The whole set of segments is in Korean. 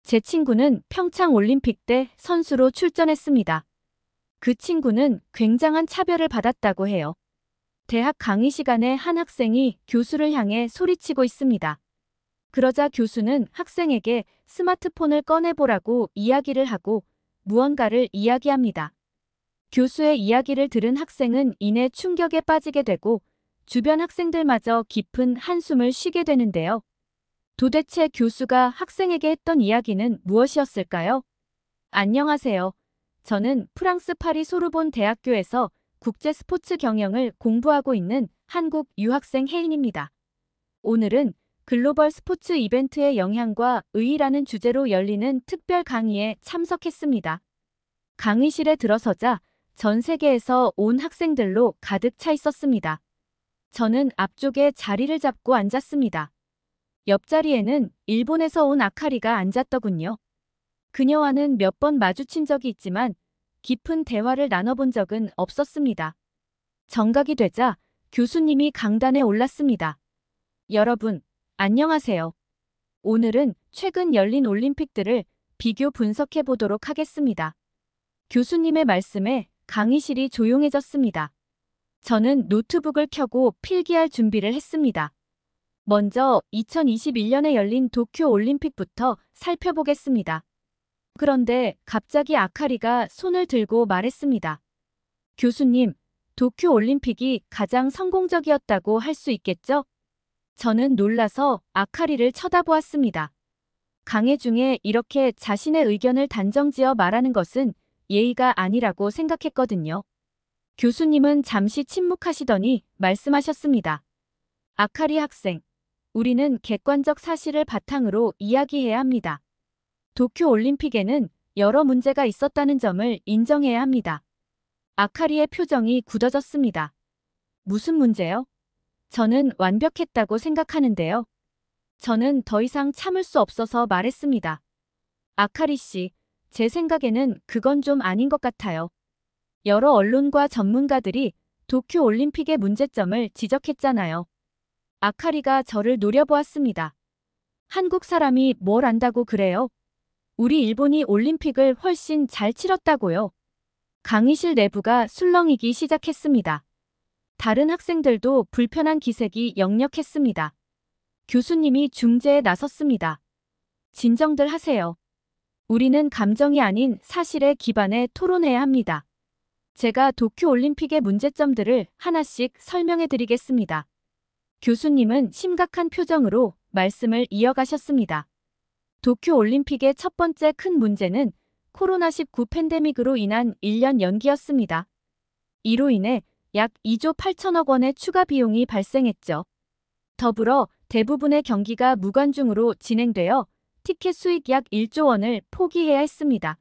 제 친구는 평창 올림픽 때 선수로 출전했습니다. 그 친구는 굉장한 차별을 받았다고 해요. 대학 강의 시간에 한 학생이 교수를 향해 소리치고 있습니다. 그러자 교수는 학생에게 스마트폰을 꺼내보라고 이야기를 하고 무언가를 이야기합니다. 교수의 이야기를 들은 학생은 이내 충격에 빠지게 되고 주변 학생들마저 깊은 한숨을 쉬게 되는데요. 도대체 교수가 학생에게 했던 이야기는 무엇이었을까요? 안녕하세요. 저는 프랑스 파리 소르본 대학교에서 국제 스포츠 경영을 공부하고 있는 한국 유학생 혜인입니다. 오늘은 글로벌 스포츠 이벤트의 영향과 의의라는 주제로 열리는 특별 강의에 참석했습니다. 강의실에 들어서자 전 세계에서 온 학생들로 가득 차 있었습니다. 저는 앞쪽에 자리를 잡고 앉았습니다. 옆자리에는 일본에서 온 아카리가 앉았더군요. 그녀와는 몇 번 마주친 적이 있지만 깊은 대화를 나눠본 적은 없었습니다. 정각이 되자 교수님이 강단에 올랐습니다. 여러분, 안녕하세요. 오늘은 최근 열린 올림픽들을 비교 분석해 보도록 하겠습니다. 교수님의 말씀에 강의실이 조용해졌습니다. 저는 노트북을 켜고 필기할 준비를 했습니다. 먼저 2021년에 열린 도쿄 올림픽부터 살펴보겠습니다. 그런데 갑자기 아카리가 손을 들고 말했습니다. 교수님, 도쿄 올림픽이 가장 성공적이었다고 할 수 있겠죠? 저는 놀라서 아카리를 쳐다보았습니다. 강의 중에 이렇게 자신의 의견을 단정지어 말하는 것은 예의가 아니라고 생각했거든요. 교수님은 잠시 침묵하시더니 말씀하셨습니다. 아카리 학생, 우리는 객관적 사실을 바탕으로 이야기해야 합니다. 도쿄 올림픽에는 여러 문제가 있었다는 점을 인정해야 합니다. 아카리의 표정이 굳어졌습니다. 무슨 문제요? 저는 완벽했다고 생각하는데요. 저는 더 이상 참을 수 없어서 말했습니다. 아카리 씨, 제 생각에는 그건 좀 아닌 것 같아요. 여러 언론과 전문가들이 도쿄 올림픽의 문제점을 지적했잖아요. 아카리가 저를 노려보았습니다. 한국 사람이 뭘 안다고 그래요? 우리 일본이 올림픽을 훨씬 잘 치렀다고요. 강의실 내부가 술렁이기 시작했습니다. 다른 학생들도 불편한 기색이 역력했습니다. 교수님이 중재에 나섰습니다. 진정들 하세요. 우리는 감정이 아닌 사실에 기반해 토론해야 합니다. 제가 도쿄 올림픽의 문제점들을 하나씩 설명해 드리겠습니다. 교수님은 심각한 표정으로 말씀을 이어가셨습니다. 도쿄 올림픽의 첫 번째 큰 문제는 코로나19 팬데믹으로 인한 1년 연기였습니다. 이로 인해 약 2조 8천억 원의 추가 비용이 발생했죠. 더불어 대부분의 경기가 무관중으로 진행되어 티켓 수익 약 1조 원을 포기해야 했습니다.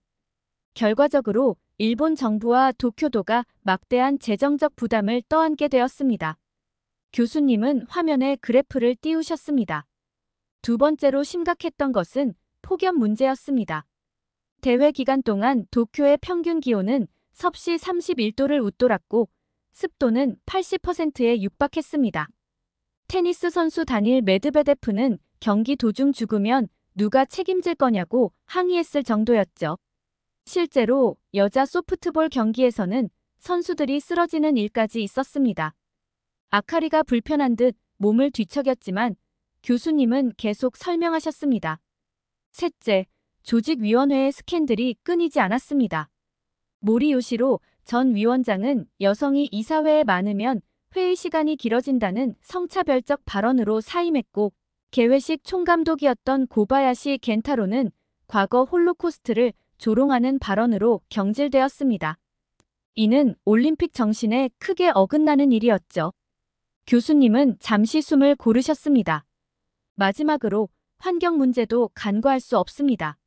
결과적으로 일본 정부와 도쿄도가 막대한 재정적 부담을 떠안게 되었습니다. 교수님은 화면에 그래프를 띄우셨습니다. 두 번째로 심각했던 것은 폭염 문제였습니다. 대회 기간 동안 도쿄의 평균 기온은 섭씨 31도를 웃돌았고 습도는 80%에 육박했습니다. 테니스 선수 다닐 메드베데프는 경기 도중 죽으면 누가 책임질 거냐고 항의했을 정도였죠. 실제로 여자 소프트볼 경기에서는 선수들이 쓰러지는 일까지 있었습니다. 아카리가 불편한 듯 몸을 뒤척였지만 교수님은 계속 설명하셨습니다. 셋째, 조직위원회의 스캔들이 끊이지 않았습니다. 모리요시로 전 위원장은 여성이 이사회에 많으면 회의 시간이 길어진다는 성차별적 발언으로 사임했고 개회식 총감독이었던 고바야시 겐타로는 과거 홀로코스트를 조롱하는 발언으로 경질되었습니다. 이는 올림픽 정신에 크게 어긋나는 일이었죠. 교수님은 잠시 숨을 고르셨습니다. 마지막으로 환경 문제도 간과할 수 없습니다.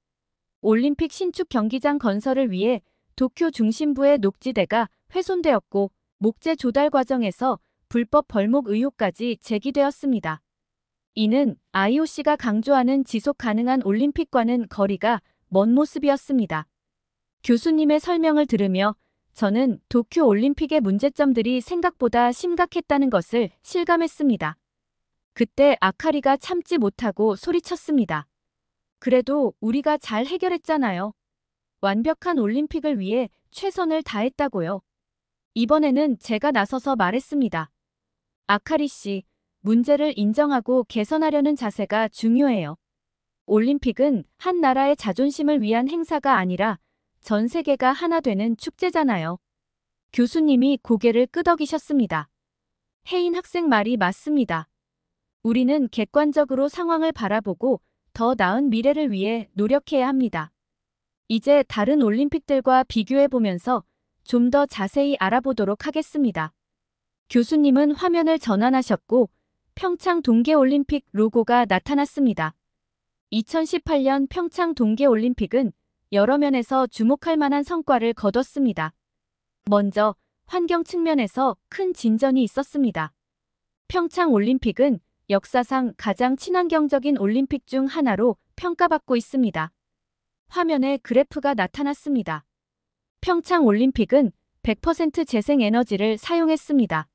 올림픽 신축 경기장 건설을 위해 도쿄 중심부의 녹지대가 훼손되었고 목재 조달 과정에서 불법 벌목 의혹까지 제기되었습니다. 이는 IOC가 강조하는 지속 가능한 올림픽과는 거리가 먼 모습이었습니다. 교수님의 설명을 들으며 저는 도쿄 올림픽의 문제점들이 생각보다 심각했다는 것을 실감했습니다. 그때 아카리가 참지 못하고 소리쳤습니다. 그래도 우리가 잘 해결했잖아요. 완벽한 올림픽을 위해 최선을 다했다고요. 이번에는 제가 나서서 말했습니다. 아카리 씨, 문제를 인정하고 개선하려는 자세가 중요해요. 올림픽은 한 나라의 자존심을 위한 행사가 아니라 전 세계가 하나 되는 축제잖아요. 교수님이 고개를 끄덕이셨습니다. 혜인 학생 말이 맞습니다. 우리는 객관적으로 상황을 바라보고 더 나은 미래를 위해 노력해야 합니다. 이제 다른 올림픽들과 비교해보면서 좀 더 자세히 알아보도록 하겠습니다. 교수님은 화면을 전환하셨고 평창 동계올림픽 로고가 나타났습니다. 2018년 평창 동계올림픽은 여러 면에서 주목할 만한 성과를 거뒀습니다. 먼저 환경 측면에서 큰 진전이 있었습니다. 평창 올림픽은 역사상 가장 친환경적인 올림픽 중 하나로 평가받고 있습니다. 화면에 그래프가 나타났습니다. 평창 올림픽은 100% 재생에너지를 사용했습니다.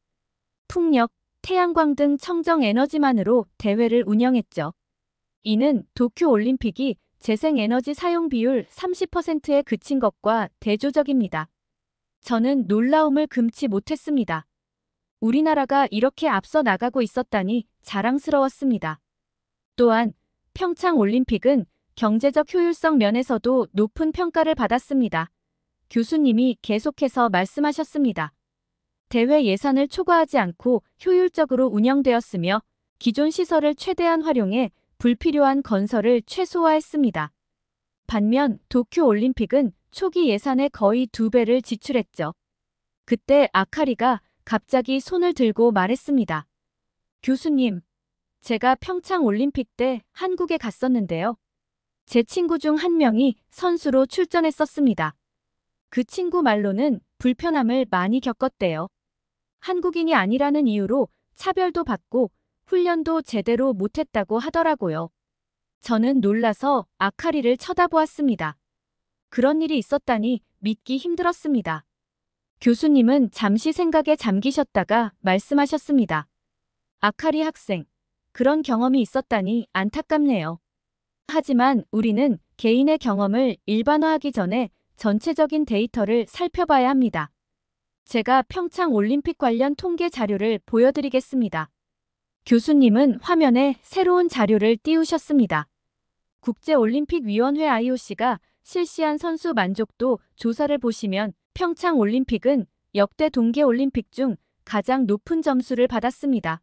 풍력, 태양광 등 청정 에너지만으로 대회를 운영했죠. 이는 도쿄 올림픽이 재생에너지 사용 비율 30%에 그친 것과 대조적입니다. 저는 놀라움을 금치 못했습니다. 우리나라가 이렇게 앞서 나가고 있었다니 자랑스러웠습니다. 또한 평창 올림픽은 경제적 효율성 면에서도 높은 평가를 받았습니다. 교수님이 계속해서 말씀하셨습니다. 대회 예산을 초과하지 않고 효율적으로 운영되었으며 기존 시설을 최대한 활용해 불필요한 건설을 최소화했습니다. 반면 도쿄 올림픽은 초기 예산의 거의 2배를 지출했죠. 그때 아카리가 갑자기 손을 들고 말했습니다. 교수님, 제가 평창 올림픽 때 한국에 갔었는데요. 제 친구 중 한 명이 선수로 출전했었습니다. 그 친구 말로는 불편함을 많이 겪었대요. 한국인이 아니라는 이유로 차별도 받고 훈련도 제대로 못했다고 하더라고요. 저는 놀라서 아카리를 쳐다보았습니다. 그런 일이 있었다니 믿기 힘들었습니다. 교수님은 잠시 생각에 잠기셨다가 말씀하셨습니다. 아카리 학생, 그런 경험이 있었다니 안타깝네요. 하지만 우리는 개인의 경험을 일반화하기 전에 전체적인 데이터를 살펴봐야 합니다. 제가 평창 올림픽 관련 통계 자료를 보여드리겠습니다. 교수님은 화면에 새로운 자료를 띄우셨습니다. 국제올림픽위원회 IOC가 실시한 선수 만족도 조사를 보시면 평창 올림픽은 역대 동계올림픽 중 가장 높은 점수를 받았습니다.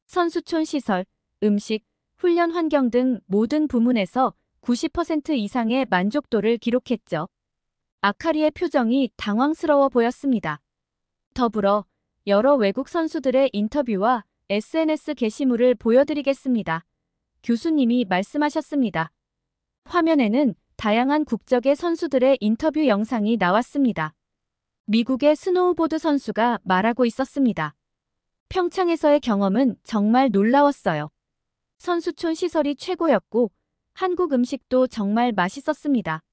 선수촌 시설, 음식, 훈련 환경 등 모든 부문에서 90% 이상의 만족도를 기록했죠. 아카리의 표정이 당황스러워 보였습니다. 더불어 여러 외국 선수들의 인터뷰와 SNS 게시물을 보여드리겠습니다. 교수님이 말씀하셨습니다. 화면에는 다양한 국적의 선수들의 인터뷰 영상이 나왔습니다. 미국의 스노우보드 선수가 말하고 있었습니다. 평창에서의 경험은 정말 놀라웠어요. 선수촌 시설이 최고였고 한국 음식도 정말 맛있었습니다.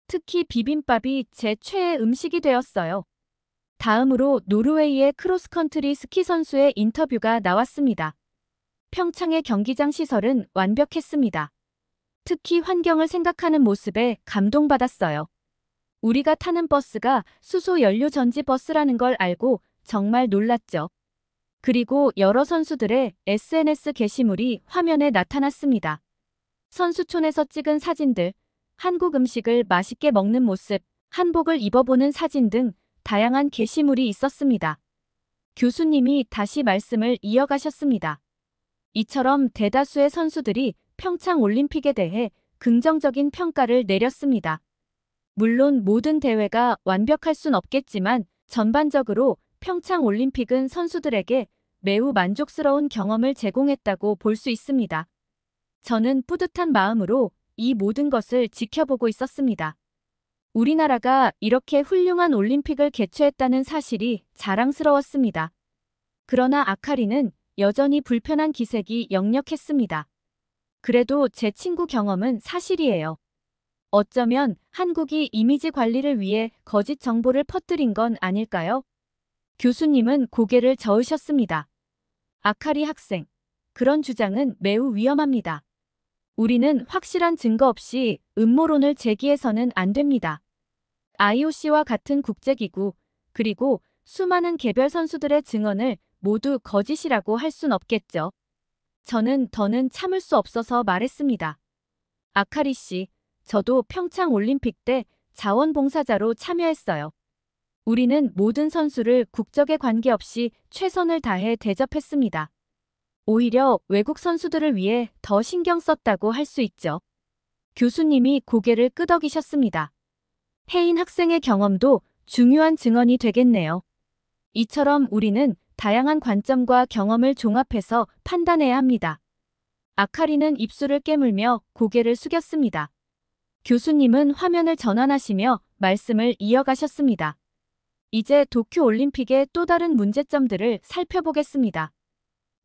특히 비빔밥이 제 최애 음식이 되었어요. 다음으로 노르웨이의 크로스컨트리 스키 선수의 인터뷰가 나왔습니다. 평창의 경기장 시설은 완벽했습니다. 특히 환경을 생각하는 모습에 감동받았어요. 우리가 타는 버스가 수소 연료 전지 버스라는 걸 알고 정말 놀랐죠. 그리고 여러 선수들의 SNS 게시물이 화면에 나타났습니다. 선수촌에서 찍은 사진들, 한국 음식을 맛있게 먹는 모습, 한복을 입어보는 사진 등 다양한 게시물이 있었습니다. 교수님이 다시 말씀을 이어가셨습니다. 이처럼 대다수의 선수들이 평창 올림픽에 대해 긍정적인 평가를 내렸습니다. 물론 모든 대회가 완벽할 순 없겠지만 전반적으로 평창 올림픽은 선수들에게 매우 만족스러운 경험을 제공했다고 볼 수 있습니다. 저는 뿌듯한 마음으로 이 모든 것을 지켜보고 있었습니다. 우리나라가 이렇게 훌륭한 올림픽을 개최했다는 사실이 자랑스러웠습니다. 그러나 아카리는 여전히 불편한 기색이 역력했습니다. 그래도 제 친구 경험은 사실이에요. 어쩌면 한국이 이미지 관리를 위해 거짓 정보를 퍼뜨린 건 아닐까요? 교수님은 고개를 저으셨습니다. 아카리 학생, 그런 주장은 매우 위험합니다. 우리는 확실한 증거 없이 음모론을 제기해서는 안 됩니다. IOC와 같은 국제기구, 그리고 수많은 개별 선수들의 증언을 모두 거짓이라고 할 순 없겠죠. 저는 더는 참을 수 없어서 말했습니다. 아카리 씨, 저도 평창 올림픽 때 자원봉사자로 참여했어요. 우리는 모든 선수를 국적에 관계없이 최선을 다해 대접했습니다. 오히려 외국 선수들을 위해 더 신경 썼다고 할 수 있죠. 교수님이 고개를 끄덕이셨습니다. 해인 학생의 경험도 중요한 증언이 되겠네요. 이처럼 우리는 다양한 관점과 경험을 종합해서 판단해야 합니다. 아카리는 입술을 깨물며 고개를 숙였습니다. 교수님은 화면을 전환하시며 말씀을 이어가셨습니다. 이제 도쿄올림픽의 또 다른 문제점들을 살펴보겠습니다.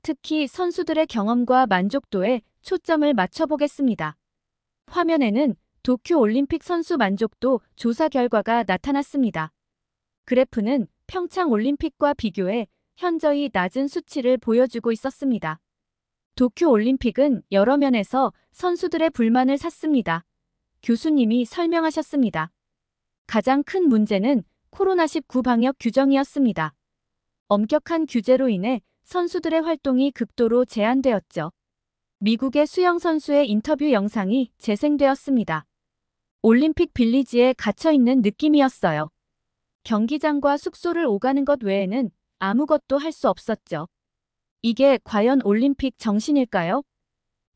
특히 선수들의 경험과 만족도에 초점을 맞춰보겠습니다. 화면에는 도쿄올림픽 선수 만족도 조사 결과가 나타났습니다. 그래프는 평창올림픽과 비교해 현저히 낮은 수치를 보여주고 있었습니다. 도쿄올림픽은 여러 면에서 선수들의 불만을 샀습니다. 교수님이 설명하셨습니다. 가장 큰 문제는 코로나19 방역 규정이었습니다. 엄격한 규제로 인해 선수들의 활동이 극도로 제한되었죠. 미국의 수영 선수의 인터뷰 영상이 재생되었습니다. 올림픽 빌리지에 갇혀있는 느낌이었어요. 경기장과 숙소를 오가는 것 외에는 아무것도 할 수 없었죠. 이게 과연 올림픽 정신일까요?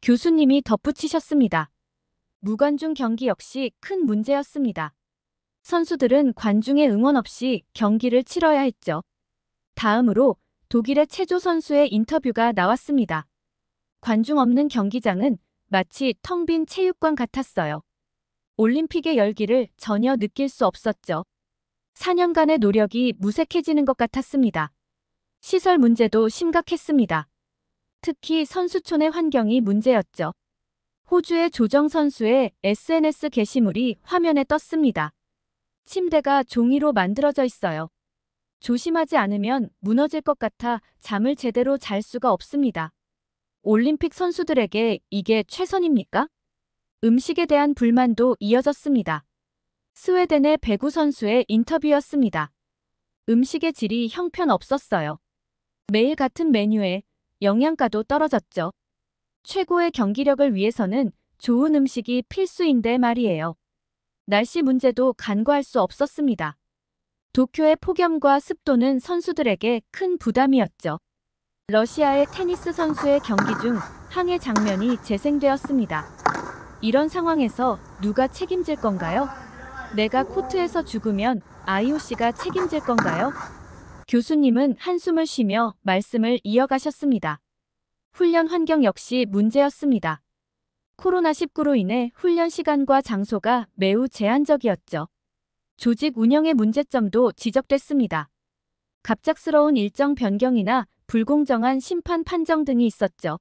교수님이 덧붙이셨습니다. 무관중 경기 역시 큰 문제였습니다. 선수들은 관중의 응원 없이 경기를 치러야 했죠. 다음으로 독일의 체조 선수의 인터뷰가 나왔습니다. 관중 없는 경기장은 마치 텅 빈 체육관 같았어요. 올림픽의 열기를 전혀 느낄 수 없었죠. 4년간의 노력이 무색해지는 것 같았습니다. 시설 문제도 심각했습니다. 특히 선수촌의 환경이 문제였죠. 호주의 조정 선수의 SNS 게시물이 화면에 떴습니다. 침대가 종이로 만들어져 있어요. 조심하지 않으면 무너질 것 같아 잠을 제대로 잘 수가 없습니다. 올림픽 선수들에게 이게 최선입니까? 음식에 대한 불만도 이어졌습니다. 스웨덴의 배구 선수의 인터뷰였습니다. 음식의 질이 형편없었어요. 매일 같은 메뉴에 영양가도 떨어졌죠. 최고의 경기력을 위해서는 좋은 음식이 필수인데 말이에요. 날씨 문제도 간과할 수 없었습니다. 도쿄의 폭염과 습도는 선수들에게 큰 부담이었죠. 러시아의 테니스 선수의 경기 중 항해 장면이 재생되었습니다. 이런 상황에서 누가 책임질 건가요? 내가 코트에서 죽으면 IOC가 책임질 건가요? 교수님은 한숨을 쉬며 말씀을 이어가셨습니다. 훈련 환경 역시 문제였습니다. 코로나19로 인해 훈련 시간과 장소가 매우 제한적이었죠. 조직 운영의 문제점도 지적됐습니다. 갑작스러운 일정 변경이나 불공정한 심판 판정 등이 있었죠.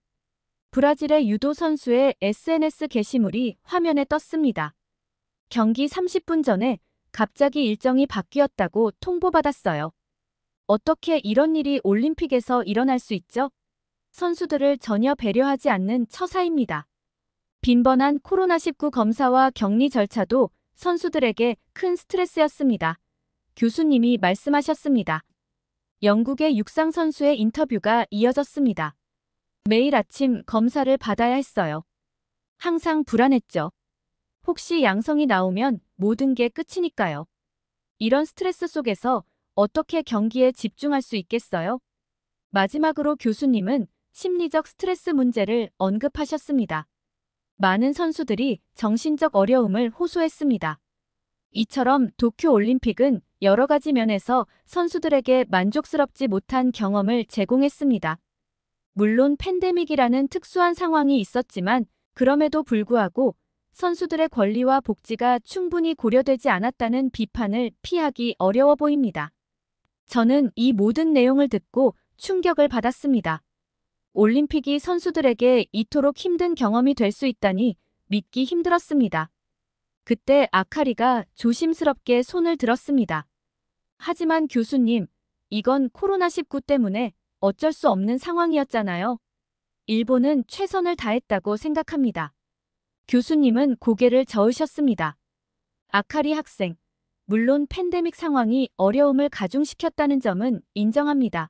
브라질의 유도 선수의 SNS 게시물이 화면에 떴습니다. 경기 30분 전에 갑자기 일정이 바뀌었다고 통보받았어요. 어떻게 이런 일이 올림픽에서 일어날 수 있죠? 선수들을 전혀 배려하지 않는 처사입니다. 빈번한 코로나19 검사와 격리 절차도 선수들에게 큰 스트레스였습니다. 교수님이 말씀하셨습니다. 영국의 육상 선수의 인터뷰가 이어졌습니다. 매일 아침 검사를 받아야 했어요. 항상 불안했죠. 혹시 양성이 나오면 모든 게 끝이니까요. 이런 스트레스 속에서 어떻게 경기에 집중할 수 있겠어요? 마지막으로 교수님은 심리적 스트레스 문제를 언급하셨습니다. 많은 선수들이 정신적 어려움을 호소했습니다. 이처럼 도쿄올림픽은 여러 가지 면에서 선수들에게 만족스럽지 못한 경험을 제공했습니다. 물론 팬데믹이라는 특수한 상황이 있었지만 그럼에도 불구하고 선수들의 권리와 복지가 충분히 고려되지 않았다는 비판을 피하기 어려워 보입니다. 저는 이 모든 내용을 듣고 충격을 받았습니다. 올림픽이 선수들에게 이토록 힘든 경험이 될 수 있다니 믿기 힘들었습니다. 그때 아카리가 조심스럽게 손을 들었습니다. 하지만 교수님, 이건 코로나19 때문에 어쩔 수 없는 상황이었잖아요. 일본은 최선을 다했다고 생각합니다. 교수님은 고개를 저으셨습니다. 아카리 학생, 물론 팬데믹 상황이 어려움을 가중시켰다는 점은 인정합니다.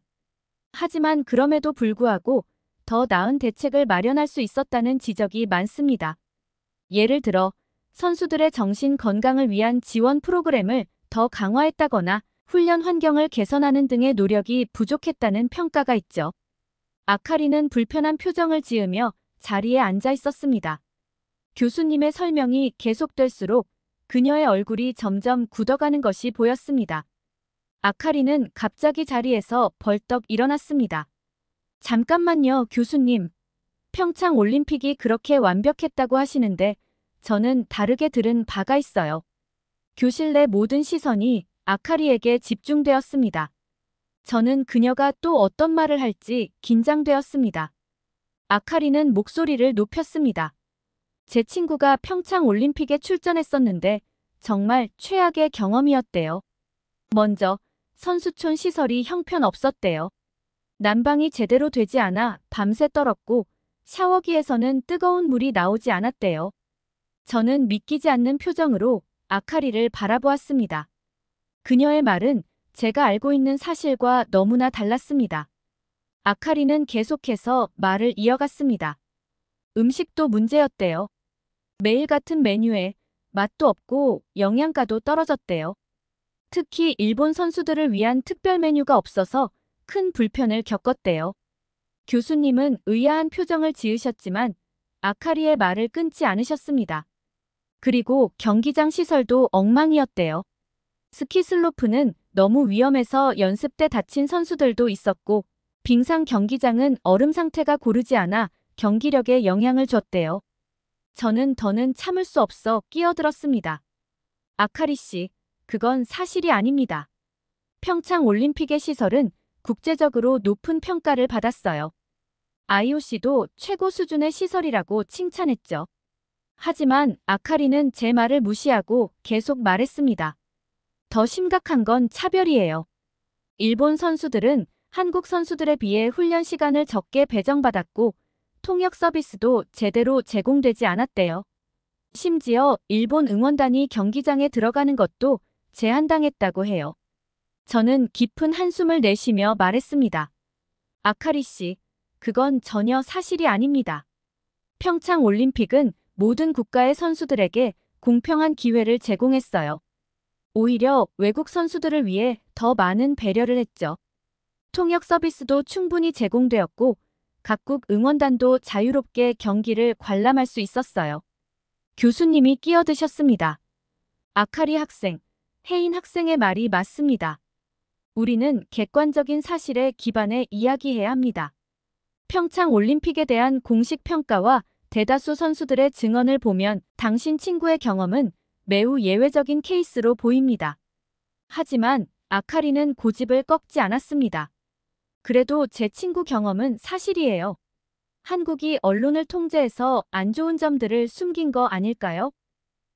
하지만 그럼에도 불구하고 더 나은 대책을 마련할 수 있었다는 지적이 많습니다. 예를 들어 선수들의 정신 건강을 위한 지원 프로그램을 더 강화했다거나 훈련 환경을 개선하는 등의 노력이 부족했다는 평가가 있죠. 아카리는 불편한 표정을 지으며 자리에 앉아 있었습니다. 교수님의 설명이 계속될수록 그녀의 얼굴이 점점 굳어가는 것이 보였습니다. 아카리는 갑자기 자리에서 벌떡 일어났습니다. 잠깐만요, 교수님. 평창 올림픽이 그렇게 완벽했다고 하시는데 저는 다르게 들은 바가 있어요. 교실 내 모든 시선이 아카리에게 집중되었습니다. 저는 그녀가 또 어떤 말을 할지 긴장되었습니다. 아카리는 목소리를 높였습니다. 제 친구가 평창 올림픽에 출전했었는데 정말 최악의 경험이었대요. 먼저 선수촌 시설이 형편없었대요. 난방이 제대로 되지 않아 밤새 떨었고 샤워기에서는 뜨거운 물이 나오지 않았대요. 저는 믿기지 않는 표정으로 아카리를 바라보았습니다. 그녀의 말은 제가 알고 있는 사실과 너무나 달랐습니다. 아카리는 계속해서 말을 이어갔습니다. 음식도 문제였대요. 매일 같은 메뉴에 맛도 없고 영양가도 떨어졌대요. 특히 일본 선수들을 위한 특별 메뉴가 없어서 큰 불편을 겪었대요. 교수님은 의아한 표정을 지으셨지만 아카리의 말을 끊지 않으셨습니다. 그리고 경기장 시설도 엉망이었대요. 스키 슬로프는 너무 위험해서 연습 때 다친 선수들도 있었고 빙상 경기장은 얼음 상태가 고르지 않아 경기력에 영향을 줬대요. 저는 더는 참을 수 없어 끼어들었습니다. 아카리 씨, 그건 사실이 아닙니다. 평창 올림픽의 시설은 국제적으로 높은 평가를 받았어요. IOC도 최고 수준의 시설이라고 칭찬했죠. 하지만 아카리는 제 말을 무시하고 계속 말했습니다. 더 심각한 건 차별이에요. 일본 선수들은 한국 선수들에 비해 훈련 시간을 적게 배정받았고 통역 서비스도 제대로 제공되지 않았대요. 심지어 일본 응원단이 경기장에 들어가는 것도 제한당했다고 해요. 저는 깊은 한숨을 내쉬며 말했습니다. 아카리 씨, 그건 전혀 사실이 아닙니다. 평창 올림픽은 모든 국가의 선수들에게 공평한 기회를 제공했어요. 오히려 외국 선수들을 위해 더 많은 배려를 했죠. 통역 서비스도 충분히 제공되었고 각국 응원단도 자유롭게 경기를 관람할 수 있었어요. 교수님이 끼어드셨습니다. 아카리 학생, 혜인 학생의 말이 맞습니다. 우리는 객관적인 사실에 기반해 이야기해야 합니다. 평창 올림픽에 대한 공식 평가와 대다수 선수들의 증언을 보면 당신 친구의 경험은 매우 예외적인 케이스로 보입니다. 하지만 아카리는 고집을 꺾지 않았습니다. 그래도 제 친구 경험은 사실이에요. 한국이 언론을 통제해서 안 좋은 점들을 숨긴 거 아닐까요?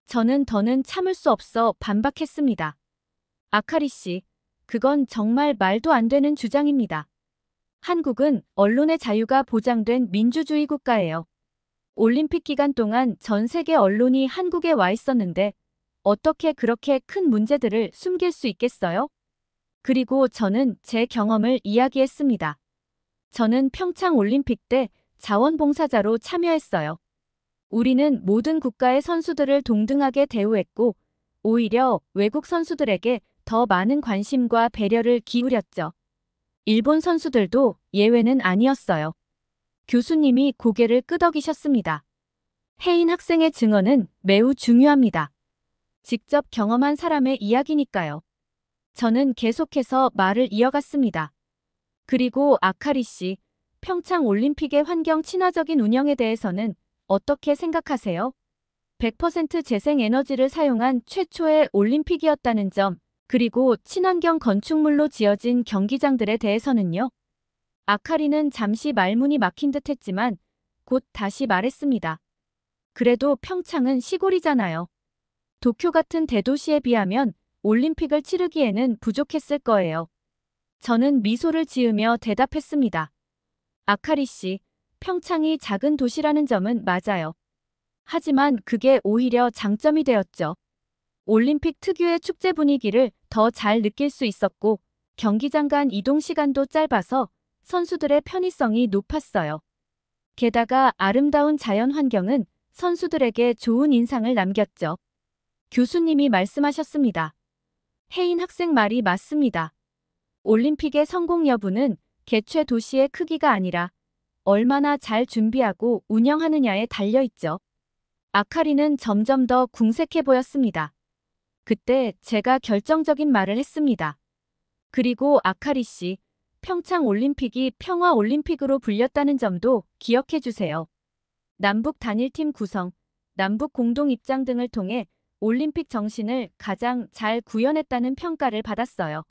저는 더는 참을 수 없어 반박했습니다. 아카리 씨, 그건 정말 말도 안 되는 주장입니다. 한국은 언론의 자유가 보장된 민주주의 국가예요. 올림픽 기간 동안 전 세계 언론이 한국에 와 있었는데 어떻게 그렇게 큰 문제들을 숨길 수 있겠어요? 그리고 저는 제 경험을 이야기했습니다. 저는 평창 올림픽 때 자원봉사자로 참여했어요. 우리는 모든 국가의 선수들을 동등하게 대우했고 오히려 외국 선수들에게 더 많은 관심과 배려를 기울였죠. 일본 선수들도 예외는 아니었어요. 교수님이 고개를 끄덕이셨습니다. 혜인 학생의 증언은 매우 중요합니다. 직접 경험한 사람의 이야기니까요. 저는 계속해서 말을 이어갔습니다. 그리고 아카리 씨, 평창 올림픽의 환경 친화적인 운영에 대해서는 어떻게 생각하세요? 100% 재생에너지를 사용한 최초의 올림픽이었다는 점, 그리고 친환경 건축물로 지어진 경기장들에 대해서는요? 아카리는 잠시 말문이 막힌 듯 했지만 곧 다시 말했습니다. 그래도 평창은 시골이잖아요. 도쿄 같은 대도시에 비하면 올림픽을 치르기에는 부족했을 거예요. 저는 미소를 지으며 대답했습니다. 아카리 씨, 평창이 작은 도시라는 점은 맞아요. 하지만 그게 오히려 장점이 되었죠. 올림픽 특유의 축제 분위기를 더 잘 느낄 수 있었고 경기장 간 이동 시간도 짧아서 선수들의 편의성이 높았어요. 게다가 아름다운 자연 환경은 선수들에게 좋은 인상을 남겼죠. 교수님이 말씀하셨습니다. 혜인 학생 말이 맞습니다. 올림픽의 성공 여부는 개최 도시의 크기가 아니라 얼마나 잘 준비하고 운영하느냐에 달려있죠. 아카리는 점점 더 궁색해 보였습니다. 그때 제가 결정적인 말을 했습니다. 그리고 아카리 씨, 평창 올림픽이 평화 올림픽으로 불렸다는 점도 기억해 주세요. 남북 단일팀 구성, 남북 공동 입장 등을 통해 올림픽 정신을 가장 잘 구현했다는 평가를 받았어요.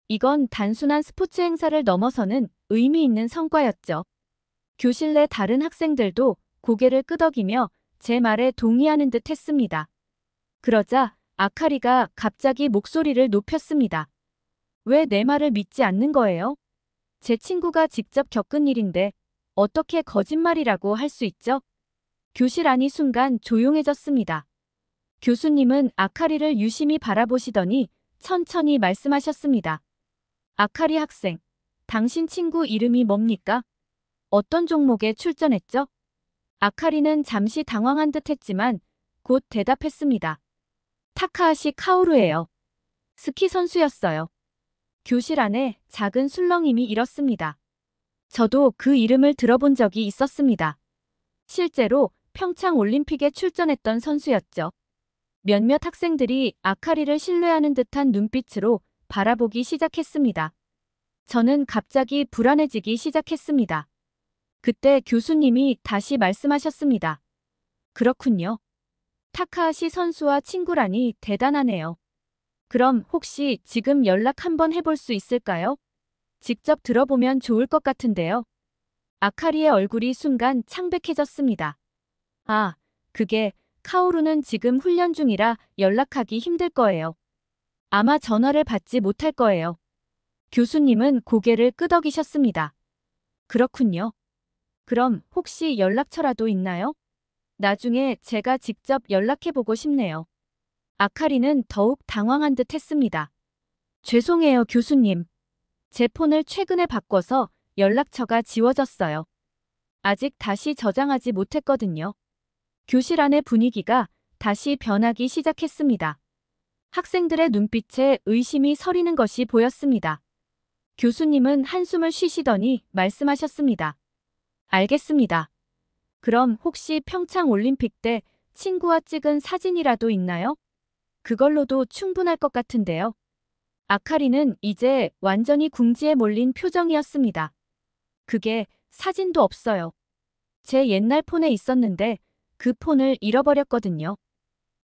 이건 단순한 스포츠 행사를 넘어서는 의미 있는 성과였죠. 교실 내 다른 학생들도 고개를 끄덕이며 제 말에 동의하는 듯 했습니다. 그러자 아카리가 갑자기 목소리를 높였습니다. 왜 내 말을 믿지 않는 거예요? 제 친구가 직접 겪은 일인데 어떻게 거짓말이라고 할 수 있죠? 교실 안이 순간 조용해졌습니다. 교수님은 아카리를 유심히 바라보시더니 천천히 말씀하셨습니다. 아카리 학생, 당신 친구 이름이 뭡니까? 어떤 종목에 출전했죠? 아카리는 잠시 당황한 듯 했지만 곧 대답했습니다. 타카하시 카오루예요. 스키 선수였어요. 교실 안에 작은 술렁임이 일었습니다. 저도 그 이름을 들어본 적이 있었습니다. 실제로 평창 올림픽에 출전했던 선수였죠. 몇몇 학생들이 아카리를 신뢰하는 듯한 눈빛으로 바라보기 시작했습니다. 저는 갑자기 불안해지기 시작했습니다. 그때 교수님이 다시 말씀하셨습니다. 그렇군요. 타카하시 선수와 친구라니 대단하네요. 그럼 혹시 지금 연락 한번 해볼 수 있을까요? 직접 들어보면 좋을 것 같은데요. 아카리의 얼굴이 순간 창백해졌습니다. 아, 그게 카오루는 지금 훈련 중이라 연락하기 힘들 거예요. 아마 전화를 받지 못할 거예요. 교수님은 고개를 끄덕이셨습니다. 그렇군요. 그럼 혹시 연락처라도 있나요? 나중에 제가 직접 연락해보고 싶네요. 아카리는 더욱 당황한 듯 했습니다. 죄송해요, 교수님. 제 폰을 최근에 바꿔서 연락처가 지워졌어요. 아직 다시 저장하지 못했거든요. 교실 안의 분위기가 다시 변하기 시작했습니다. 학생들의 눈빛에 의심이 서리는 것이 보였습니다. 교수님은 한숨을 쉬시더니 말씀하셨습니다. 알겠습니다. 그럼 혹시 평창 올림픽 때 친구와 찍은 사진이라도 있나요? 그걸로도 충분할 것 같은데요. 아카리는 이제 완전히 궁지에 몰린 표정이었습니다. 그게 사진도 없어요. 제 옛날 폰에 있었는데 그 폰을 잃어버렸거든요.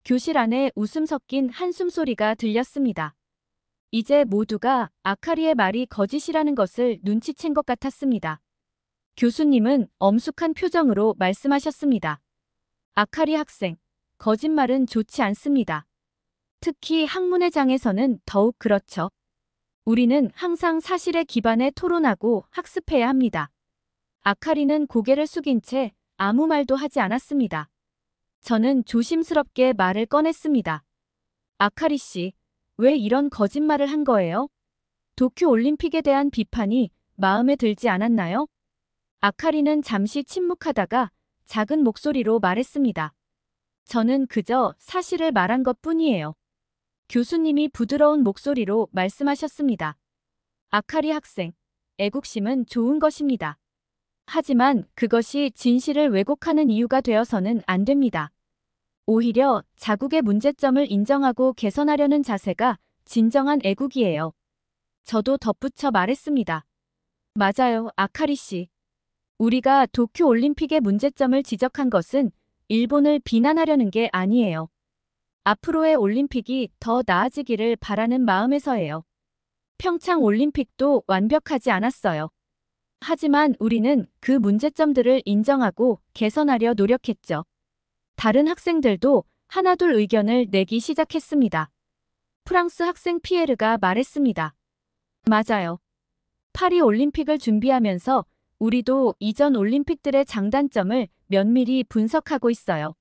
교실 안에 웃음 섞인 한숨 소리가 들렸습니다. 이제 모두가 아카리의 말이 거짓이라는 것을 눈치챈 것 같았습니다. 교수님은 엄숙한 표정으로 말씀하셨습니다. 아카리 학생, 거짓말은 좋지 않습니다. 특히 학문회장에서는 더욱 그렇죠. 우리는 항상 사실에 기반해 토론하고 학습해야 합니다. 아카리는 고개를 숙인 채 아무 말도 하지 않았습니다. 저는 조심스럽게 말을 꺼냈습니다. 아카리 씨, 왜 이런 거짓말을 한 거예요? 도쿄 올림픽에 대한 비판이 마음에 들지 않았나요? 아카리는 잠시 침묵하다가 작은 목소리로 말했습니다. 저는 그저 사실을 말한 것뿐이에요. 교수님이 부드러운 목소리로 말씀하셨습니다. 아카리 학생, 애국심은 좋은 것입니다. 하지만 그것이 진실을 왜곡하는 이유가 되어서는 안 됩니다. 오히려 자국의 문제점을 인정하고 개선하려는 자세가 진정한 애국이에요. 저도 덧붙여 말했습니다. 맞아요, 아카리 씨. 우리가 도쿄 올림픽의 문제점을 지적한 것은 일본을 비난하려는 게 아니에요. 앞으로의 올림픽이 더 나아지기를 바라는 마음에서예요. 평창 올림픽도 완벽하지 않았어요. 하지만 우리는 그 문제점들을 인정하고 개선하려 노력했죠. 다른 학생들도 하나둘 의견을 내기 시작했습니다. 프랑스 학생 피에르가 말했습니다. 맞아요. 파리 올림픽을 준비하면서 우리도 이전 올림픽들의 장단점을 면밀히 분석하고 있어요.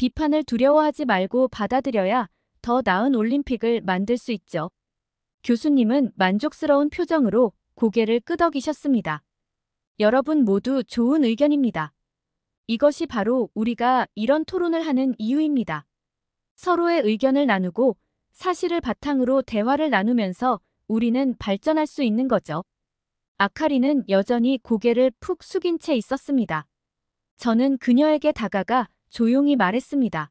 비판을 두려워하지 말고 받아들여야 더 나은 올림픽을 만들 수 있죠. 교수님은 만족스러운 표정으로 고개를 끄덕이셨습니다. 여러분 모두 좋은 의견입니다. 이것이 바로 우리가 이런 토론을 하는 이유입니다. 서로의 의견을 나누고 사실을 바탕으로 대화를 나누면서 우리는 발전할 수 있는 거죠. 아카리는 여전히 고개를 푹 숙인 채 있었습니다. 저는 그녀에게 다가가 조용히 말했습니다.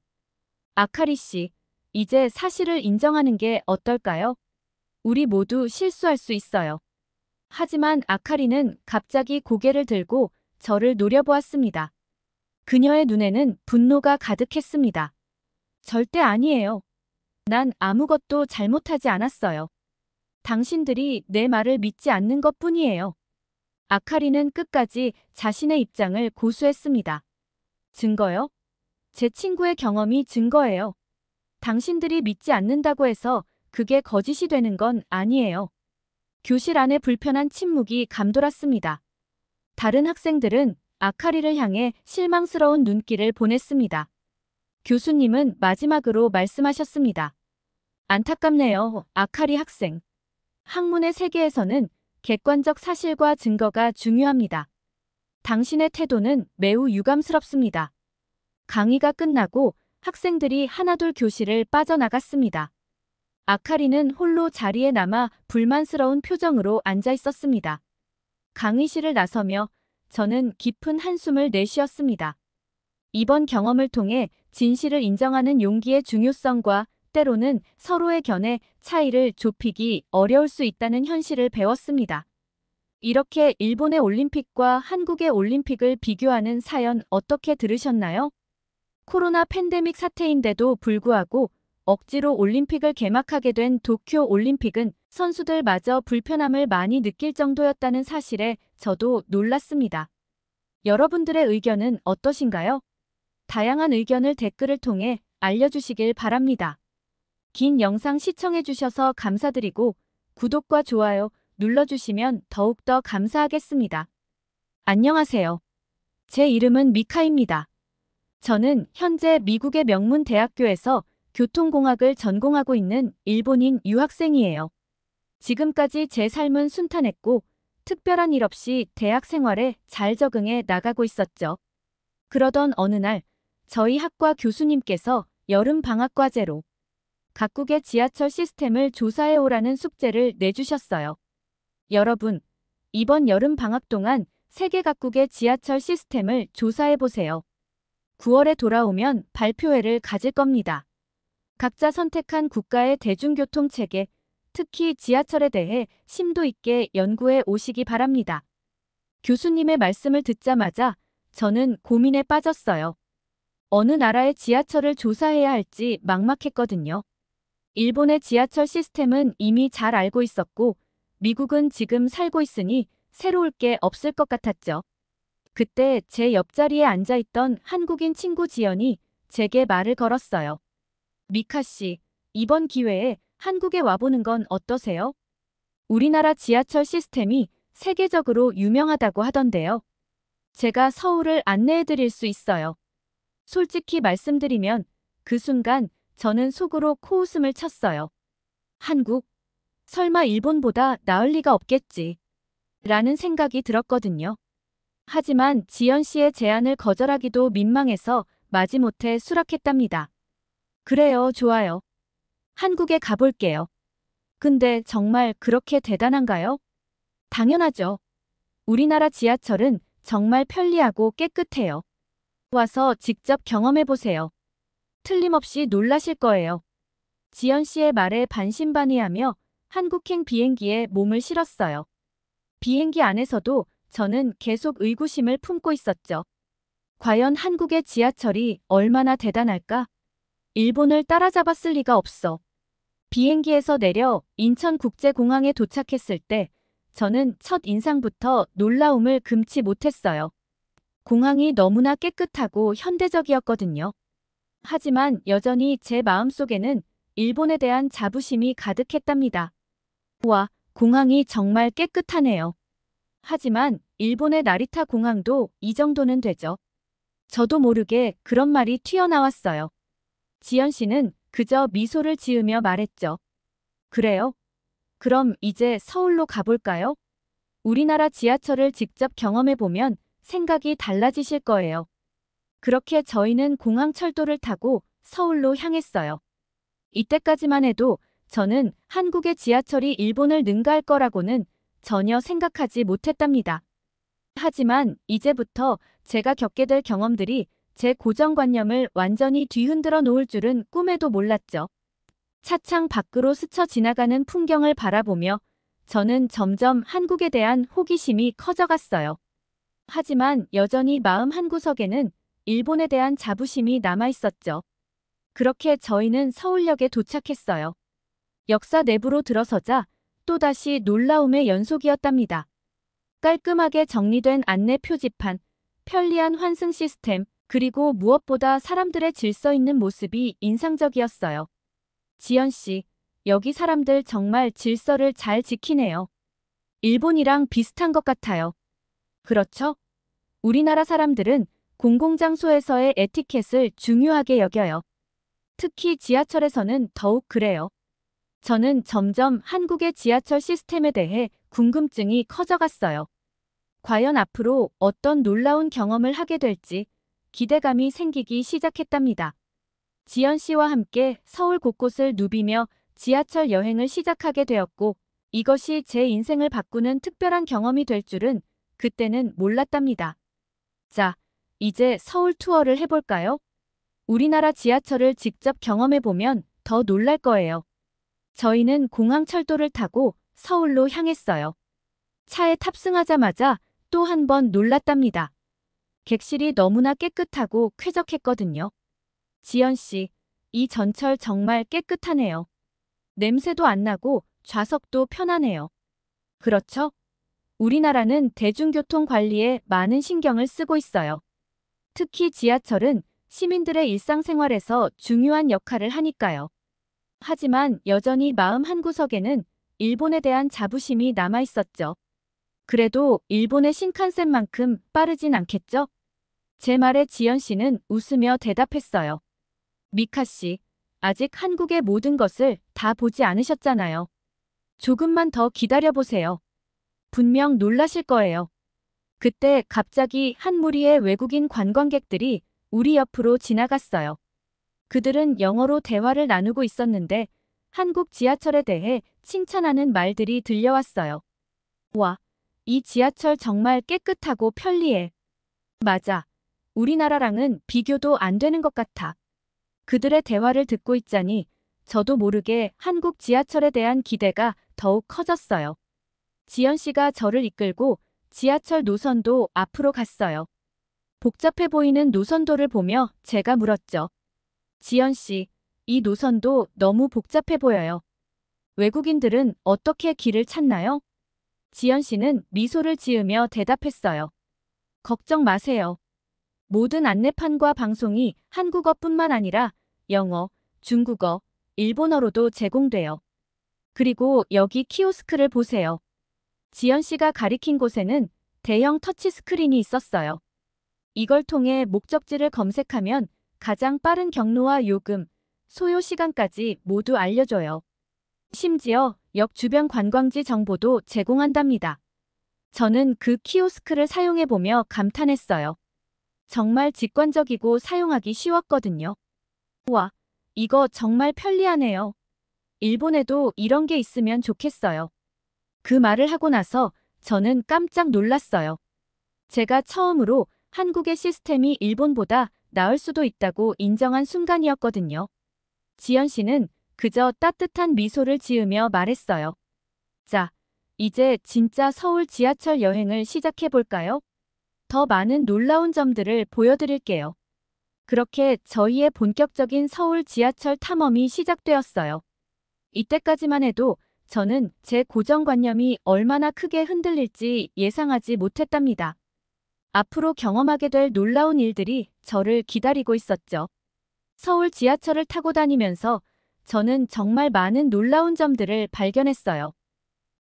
아카리 씨, 이제 사실을 인정하는 게 어떨까요? 우리 모두 실수할 수 있어요. 하지만 아카리는 갑자기 고개를 들고 저를 노려보았습니다. 그녀의 눈에는 분노가 가득했습니다. 절대 아니에요. 난 아무것도 잘못하지 않았어요. 당신들이 내 말을 믿지 않는 것뿐이에요. 아카리는 끝까지 자신의 입장을 고수했습니다. 증거요? 제 친구의 경험이 증거예요. 당신들이 믿지 않는다고 해서 그게 거짓이 되는 건 아니에요. 교실 안에 불편한 침묵이 감돌았습니다. 다른 학생들은 아카리를 향해 실망스러운 눈길을 보냈습니다. 교수님은 마지막으로 말씀하셨습니다. 안타깝네요, 아카리 학생. 학문의 세계에서는 객관적 사실과 증거가 중요합니다. 당신의 태도는 매우 유감스럽습니다. 강의가 끝나고 학생들이 하나둘 교실을 빠져나갔습니다. 아카리는 홀로 자리에 남아 불만스러운 표정으로 앉아 있었습니다. 강의실을 나서며 저는 깊은 한숨을 내쉬었습니다. 이번 경험을 통해 진실을 인정하는 용기의 중요성과 때로는 서로의 견해 차이를 좁히기 어려울 수 있다는 현실을 배웠습니다. 이렇게 일본의 올림픽과 한국의 올림픽을 비교하는 사연 어떻게 들으셨나요? 코로나 팬데믹 사태인데도 불구하고 억지로 올림픽을 개막하게 된 도쿄 올림픽은 선수들마저 불편함을 많이 느낄 정도였다는 사실에 저도 놀랐습니다. 여러분들의 의견은 어떠신가요? 다양한 의견을 댓글을 통해 알려주시길 바랍니다. 긴 영상 시청해주셔서 감사드리고 구독과 좋아요 눌러주시면 더욱더 감사하겠습니다. 안녕하세요. 제 이름은 미카입니다. 저는 현재 미국의 명문 대학교에서 교통공학을 전공하고 있는 일본인 유학생이에요. 지금까지 제 삶은 순탄했고 특별한 일 없이 대학 생활에 잘 적응해 나가고 있었죠. 그러던 어느 날 저희 학과 교수님께서 여름 방학 과제로 각국의 지하철 시스템을 조사해 오라는 숙제를 내주셨어요. 여러분, 이번 여름 방학 동안 세계 각국의 지하철 시스템을 조사해 보세요. 9월에 돌아오면 발표회를 가질 겁니다. 각자 선택한 국가의 대중교통 체계, 특히 지하철에 대해 심도 있게 연구해 오시기 바랍니다. 교수님의 말씀을 듣자마자 저는 고민에 빠졌어요. 어느 나라의 지하철을 조사해야 할지 막막했거든요. 일본의 지하철 시스템은 이미 잘 알고 있었고 미국은 지금 살고 있으니 새로울 게 없을 것 같았죠. 그때 제 옆자리에 앉아있던 한국인 친구 지연이 제게 말을 걸었어요. 미카 씨, 이번 기회에 한국에 와보는 건 어떠세요? 우리나라 지하철 시스템이 세계적으로 유명하다고 하던데요. 제가 서울을 안내해드릴 수 있어요. 솔직히 말씀드리면 그 순간 저는 속으로 코웃음을 쳤어요. 한국? 설마 일본보다 나을 리가 없겠지. 라는 생각이 들었거든요. 하지만 지연 씨의 제안을 거절하기도 민망해서 마지못해 수락했답니다. 그래요, 좋아요. 한국에 가볼게요. 근데 정말 그렇게 대단한가요? 당연하죠. 우리나라 지하철은 정말 편리하고 깨끗해요. 와서 직접 경험해보세요. 틀림없이 놀라실 거예요. 지연 씨의 말에 반신반의하며 한국행 비행기에 몸을 실었어요. 비행기 안에서도 저는 계속 의구심을 품고 있었죠. 과연 한국의 지하철이 얼마나 대단할까? 일본을 따라잡았을 리가 없어. 비행기에서 내려 인천국제공항에 도착했을 때 저는 첫 인상부터 놀라움을 금치 못했어요. 공항이 너무나 깨끗하고 현대적이었거든요. 하지만 여전히 제 마음속에는 일본에 대한 자부심이 가득했답니다. 와, 공항이 정말 깨끗하네요. 하지만 일본의 나리타 공항도 이 정도는 되죠. 저도 모르게 그런 말이 튀어나왔어요. 지연 씨는 그저 미소를 지으며 말했죠. 그래요? 그럼 이제 서울로 가볼까요? 우리나라 지하철을 직접 경험해보면 생각이 달라지실 거예요. 그렇게 저희는 공항철도를 타고 서울로 향했어요. 이때까지만 해도 저는 한국의 지하철이 일본을 능가할 거라고는 전혀 생각하지 못했답니다. 하지만 이제부터 제가 겪게 될 경험들이 제 고정관념을 완전히 뒤흔들어 놓을 줄은 꿈에도 몰랐죠. 차창 밖으로 스쳐 지나가는 풍경을 바라보며 저는 점점 한국에 대한 호기심이 커져갔어요. 하지만 여전히 마음 한구석에는 일본에 대한 자부심이 남아있었죠. 그렇게 저희는 서울역에 도착했어요. 역사 내부로 들어서자 또다시 놀라움의 연속이었답니다. 깔끔하게 정리된 안내 표지판, 편리한 환승 시스템, 그리고 무엇보다 사람들의 질서 있는 모습이 인상적이었어요. 지연 씨, 여기 사람들 정말 질서를 잘 지키네요. 일본이랑 비슷한 것 같아요. 그렇죠? 우리나라 사람들은 공공장소에서의 에티켓을 중요하게 여겨요. 특히 지하철에서는 더욱 그래요. 저는 점점 한국의 지하철 시스템에 대해 궁금증이 커져갔어요. 과연 앞으로 어떤 놀라운 경험을 하게 될지 기대감이 생기기 시작했답니다. 지연 씨와 함께 서울 곳곳을 누비며 지하철 여행을 시작하게 되었고, 이것이 제 인생을 바꾸는 특별한 경험이 될 줄은 그때는 몰랐답니다. 자, 이제 서울 투어를 해볼까요? 우리나라 지하철을 직접 경험해보면 더 놀랄 거예요. 저희는 공항철도를 타고 서울로 향했어요. 차에 탑승하자마자 또 한 번 놀랐답니다. 객실이 너무나 깨끗하고 쾌적했거든요. 지연 씨, 이 전철 정말 깨끗하네요. 냄새도 안 나고 좌석도 편하네요. 그렇죠? 우리나라는 대중교통 관리에 많은 신경을 쓰고 있어요. 특히 지하철은 시민들의 일상생활에서 중요한 역할을 하니까요. 하지만 여전히 마음 한구석에는 일본에 대한 자부심이 남아 있었죠. 그래도 일본의 신칸센만큼 빠르진 않겠죠? 제 말에 지연 씨는 웃으며 대답했어요. 미카 씨, 아직 한국의 모든 것을 다 보지 않으셨잖아요. 조금만 더 기다려보세요. 분명 놀라실 거예요. 그때 갑자기 한 무리의 외국인 관광객들이 우리 옆으로 지나갔어요. 그들은 영어로 대화를 나누고 있었는데 한국 지하철에 대해 칭찬하는 말들이 들려왔어요. 와, 이 지하철 정말 깨끗하고 편리해. 맞아. 우리나라랑은 비교도 안 되는 것 같아. 그들의 대화를 듣고 있자니 저도 모르게 한국 지하철에 대한 기대가 더욱 커졌어요. 지연 씨가 저를 이끌고 지하철 노선도 앞으로 갔어요. 복잡해 보이는 노선도를 보며 제가 물었죠. 지연 씨, 이 노선도 너무 복잡해 보여요. 외국인들은 어떻게 길을 찾나요? 지연 씨는 미소를 지으며 대답했어요. 걱정 마세요. 모든 안내판과 방송이 한국어뿐만 아니라 영어, 중국어, 일본어로도 제공돼요. 그리고 여기 키오스크를 보세요. 지연 씨가 가리킨 곳에는 대형 터치스크린이 있었어요. 이걸 통해 목적지를 검색하면 가장 빠른 경로와 요금, 소요 시간까지 모두 알려줘요. 심지어 역 주변 관광지 정보도 제공한답니다. 저는 그 키오스크를 사용해보며 감탄했어요. 정말 직관적이고 사용하기 쉬웠거든요. 우와, 이거 정말 편리하네요. 일본에도 이런 게 있으면 좋겠어요. 그 말을 하고 나서 저는 깜짝 놀랐어요. 제가 처음으로 한국의 시스템이 일본보다 나을 수도 있다고 인정한 순간이었거든요. 지연 씨는 그저 따뜻한 미소를 지으며 말했어요. 자, 이제 진짜 서울 지하철 여행을 시작해볼까요? 더 많은 놀라운 점들을 보여드릴게요. 그렇게 저희의 본격적인 서울 지하철 탐험이 시작되었어요. 이때까지만 해도 저는 제 고정관념이 얼마나 크게 흔들릴지 예상하지 못했답니다. 앞으로 경험하게 될 놀라운 일들이 저를 기다리고 있었죠. 서울 지하철을 타고 다니면서 저는 정말 많은 놀라운 점들을 발견했어요.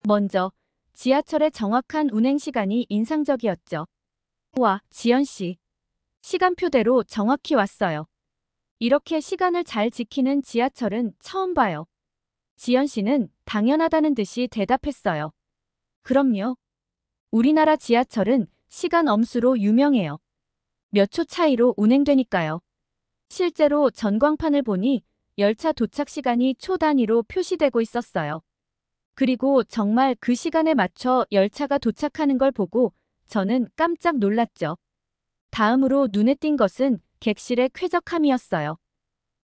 먼저, 지하철의 정확한 운행 시간이 인상적이었죠. 와, 지연 씨. 시간표대로 정확히 왔어요. 이렇게 시간을 잘 지키는 지하철은 처음 봐요. 지연 씨는 당연하다는 듯이 대답했어요. 그럼요. 우리나라 지하철은 시간 엄수로 유명해요. 몇 초 차이로 운행되니까요. 실제로 전광판을 보니 열차 도착 시간이 초 단위로 표시되고 있었어요. 그리고 정말 그 시간에 맞춰 열차가 도착하는 걸 보고 저는 깜짝 놀랐죠. 다음으로 눈에 띈 것은 객실의 쾌적함이었어요.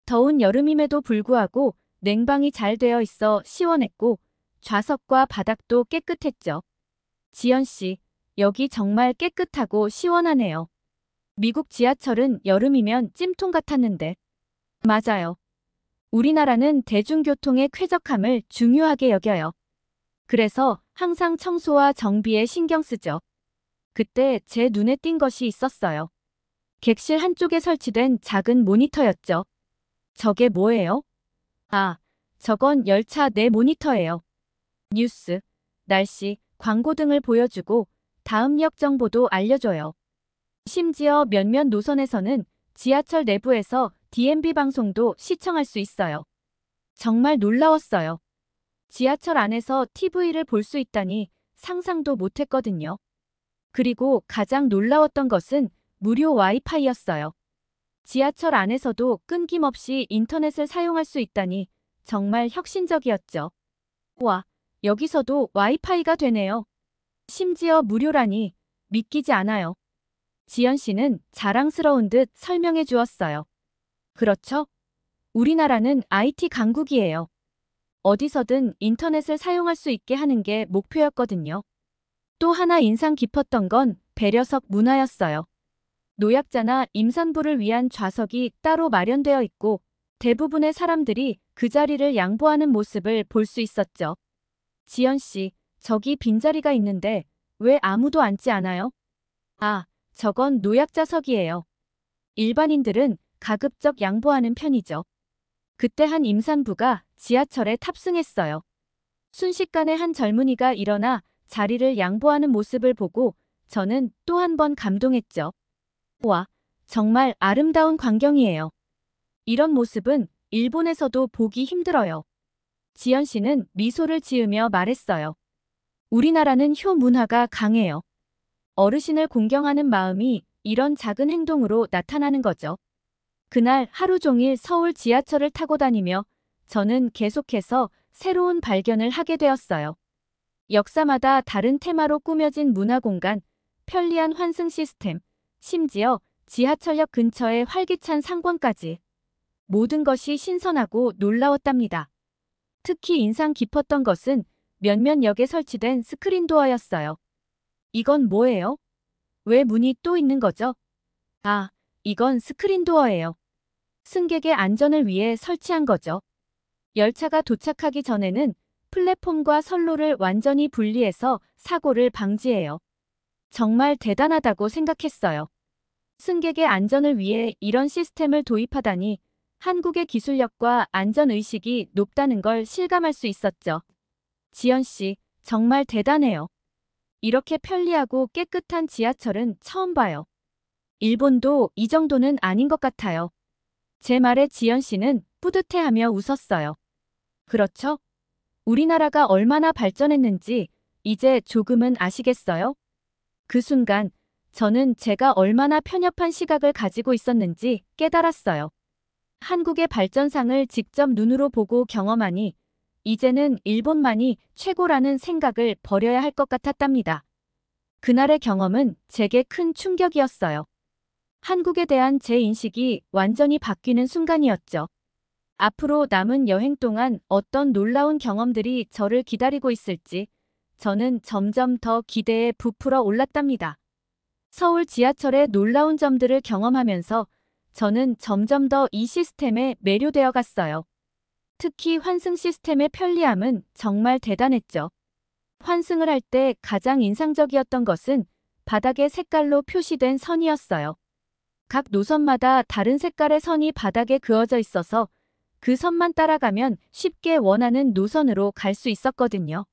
더운 여름임에도 불구하고 냉방이 잘 되어 있어 시원했고 좌석과 바닥도 깨끗했죠. 지연 씨, 여기 정말 깨끗하고 시원하네요. 미국 지하철은 여름이면 찜통 같았는데. 맞아요. 우리나라는 대중교통의 쾌적함을 중요하게 여겨요. 그래서 항상 청소와 정비에 신경 쓰죠. 그때 제 눈에 띈 것이 있었어요. 객실 한쪽에 설치된 작은 모니터였죠. 저게 뭐예요? 아, 저건 열차 내 모니터예요. 뉴스, 날씨, 광고 등을 보여주고 다음 역 정보도 알려줘요. 심지어 몇몇 노선에서는 지하철 내부에서 DMB 방송도 시청할 수 있어요. 정말 놀라웠어요. 지하철 안에서 TV를 볼 수 있다니 상상도 못했거든요. 그리고 가장 놀라웠던 것은 무료 와이파이였어요. 지하철 안에서도 끊김없이 인터넷을 사용할 수 있다니 정말 혁신적이었죠. 와, 여기서도 와이파이가 되네요. 심지어 무료라니 믿기지 않아요. 지연 씨는 자랑스러운 듯 설명해 주었어요. 그렇죠? 우리나라는 IT 강국이에요. 어디서든 인터넷을 사용할 수 있게 하는 게 목표였거든요. 또 하나 인상 깊었던 건 배려석 문화였어요. 노약자나 임산부를 위한 좌석이 따로 마련되어 있고 대부분의 사람들이 그 자리를 양보하는 모습을 볼 수 있었죠. 지연 씨, 저기 빈자리가 있는데 왜 아무도 앉지 않아요? 아, 저건 노약자석이에요. 일반인들은 가급적 양보하는 편이죠. 그때 한 임산부가 지하철에 탑승했어요. 순식간에 한 젊은이가 일어나 자리를 양보하는 모습을 보고 저는 또 한 번 감동했죠. 와, 정말 아름다운 광경이에요. 이런 모습은 일본에서도 보기 힘들어요. 지연 씨는 미소를 지으며 말했어요. 우리나라는 효 문화가 강해요. 어르신을 공경하는 마음이 이런 작은 행동으로 나타나는 거죠. 그날 하루 종일 서울 지하철을 타고 다니며 저는 계속해서 새로운 발견을 하게 되었어요. 역사마다 다른 테마로 꾸며진 문화공간, 편리한 환승 시스템, 심지어 지하철역 근처의 활기찬 상권까지. 모든 것이 신선하고 놀라웠답니다. 특히 인상 깊었던 것은 몇몇 역에 설치된 스크린도어였어요. 이건 뭐예요? 왜 문이 또 있는 거죠? 아, 이건 스크린도어예요. 승객의 안전을 위해 설치한 거죠. 열차가 도착하기 전에는 플랫폼과 선로를 완전히 분리해서 사고를 방지해요. 정말 대단하다고 생각했어요. 승객의 안전을 위해 이런 시스템을 도입하다니 한국의 기술력과 안전의식이 높다는 걸 실감할 수 있었죠. 지연 씨, 정말 대단해요. 이렇게 편리하고 깨끗한 지하철은 처음 봐요. 일본도 이 정도는 아닌 것 같아요. 제 말에 지연 씨는 뿌듯해하며 웃었어요. 그렇죠? 우리나라가 얼마나 발전했는지 이제 조금은 아시겠어요? 그 순간 저는 제가 얼마나 편협한 시각을 가지고 있었는지 깨달았어요. 한국의 발전상을 직접 눈으로 보고 경험하니 이제는 일본만이 최고라는 생각을 버려야 할 것 같았답니다. 그날의 경험은 제게 큰 충격이었어요. 한국에 대한 제 인식이 완전히 바뀌는 순간이었죠. 앞으로 남은 여행 동안 어떤 놀라운 경험들이 저를 기다리고 있을지 저는 점점 더 기대에 부풀어 올랐답니다. 서울 지하철의 놀라운 점들을 경험하면서 저는 점점 더 이 시스템에 매료되어 갔어요. 특히 환승 시스템의 편리함은 정말 대단했죠. 환승을 할 때 가장 인상적이었던 것은 바닥에 색깔로 표시된 선이었어요. 각 노선마다 다른 색깔의 선이 바닥에 그어져 있어서 그 선만 따라가면 쉽게 원하는 노선으로 갈 수 있었거든요.